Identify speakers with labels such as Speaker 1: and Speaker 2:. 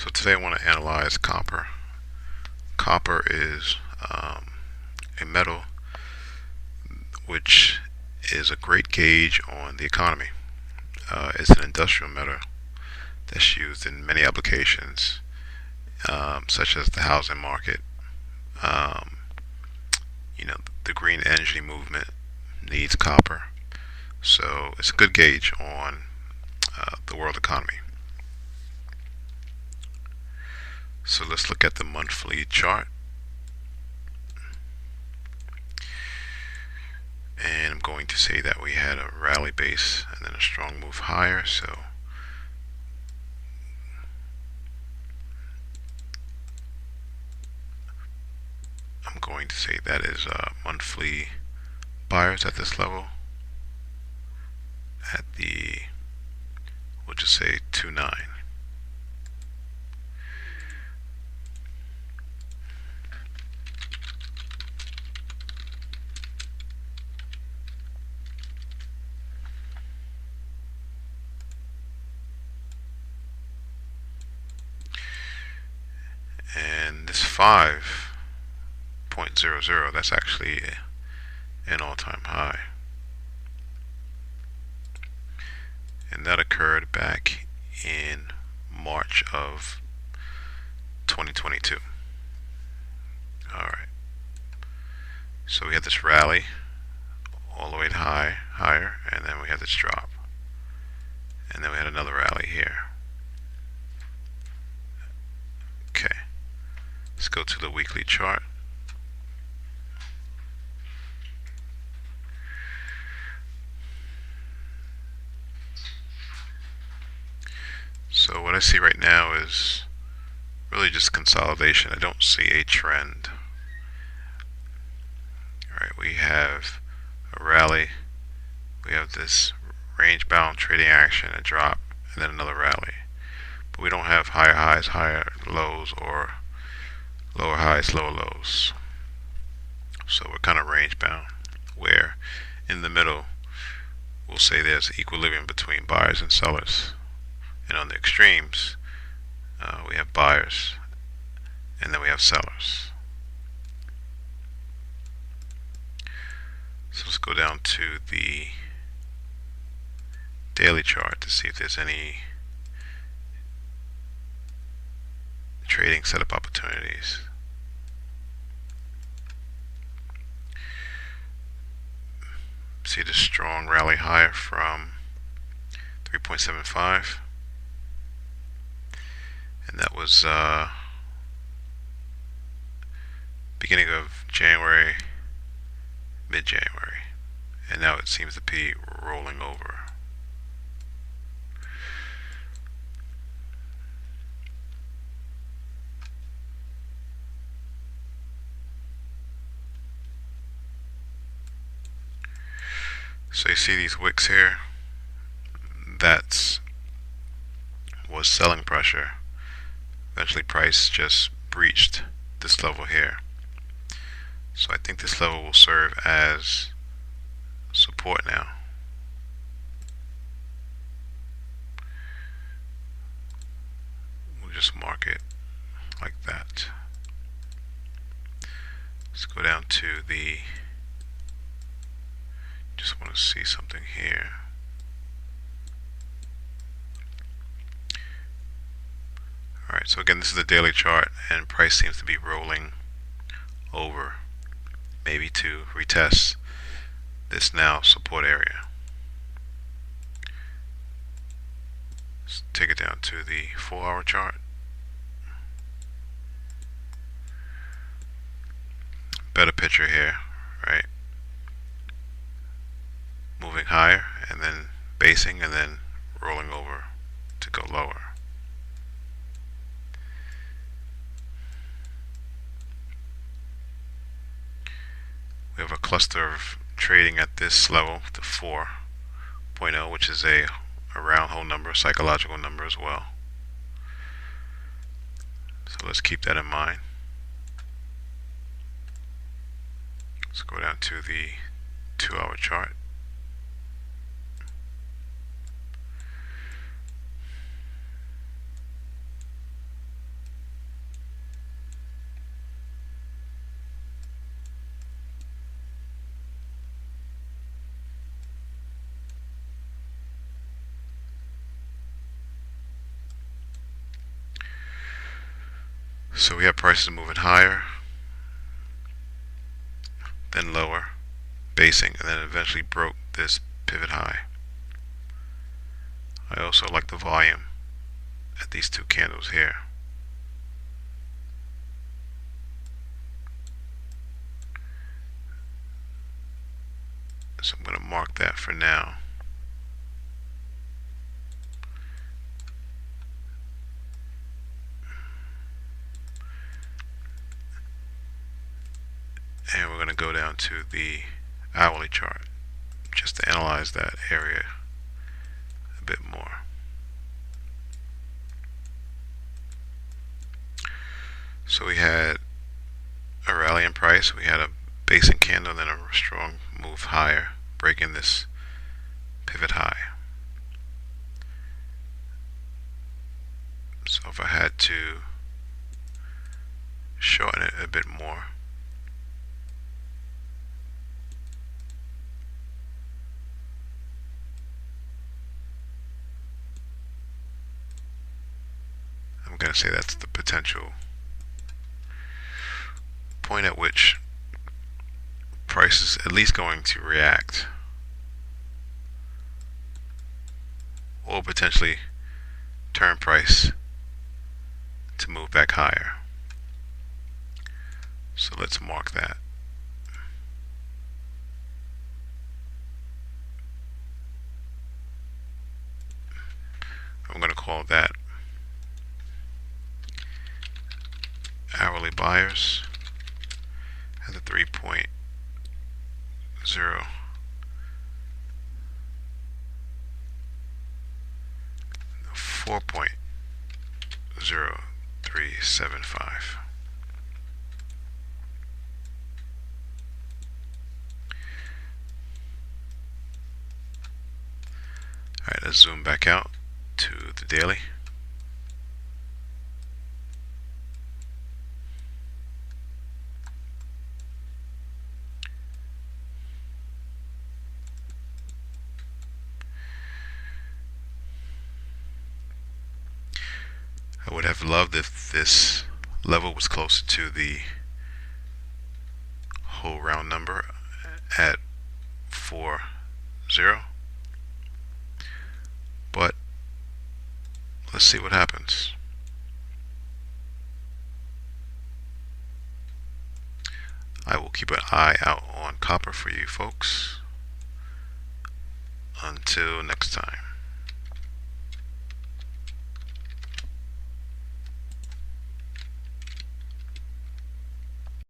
Speaker 1: So today I want to analyze copper. Copper is a metal which is a great gauge on the economy. It's an industrial metal that's used in many applications, such as the housing market. Um, the green energy movement needs copper, so it's a good gauge on the world economy. So let's look at the monthly chart. And I'm going to say that we had a rally base and then a strong move higher. So I'm going to say that is monthly buyers at this level at the, we'll just say 2.9. And this 5.00, that's actually an all-time high. And that occurred back in March of 2022. Alright, so we had this rally all the way to higher, and then we had this drop. And then we had another rally here. Okay, let's go to the weekly chart. So what I see right now is really just consolidation. I don't see a trend. Alright, we have a rally, we have this range bound trading action, a drop, and then another rally. But we don't have higher highs, higher lows, or lower highs, lower lows. So we're kind of range bound, where in the middle we'll say there's equilibrium between buyers and sellers. And on the extremes, we have buyers, and then we have sellers. So let's go down to the daily chart to see if there's any trading setup opportunities. See the strong rally higher from 3.75, and that was beginning of January, mid-January, and now it seems to be rolling over. So you see these wicks here, that was selling pressure. Eventually price just breached this level here. So I think this level will serve as support now. We'll just mark it like that. Let's go down to the, just want to see something here. Alright, so again, this is the daily chart, and price seems to be rolling over, maybe to retest this now support area. Let's take it down to the 4-hour chart. Better picture here, right? Moving higher and then basing and then rolling over to go lower. We have a cluster of trading at this level, the 4.0, which is a round hole number, psychological number as well. So let's keep that in mind. Let's go down to the 2-hour chart. So we have prices moving higher, then lower, basing, and then eventually broke this pivot high. I also like the volume at these two candles here. So I'm going to mark that for now. And we're going to go down to the hourly chart just to analyze that area a bit more. So we had a rally in price, we had a basing candle, then a strong move higher, breaking this pivot high. So if I had to shorten it a bit more, I'm going to say that's the potential point at which price is at least going to react, or potentially turn price to move back higher. So let's mark that. I'm going to call that hourly buyers at the 3.0 4.0375. Alright, let's zoom back out to the daily. I would have loved if this level was closer to the whole round number at 4.0, but let's see what happens. I will keep an eye out on copper for you folks. Until next time.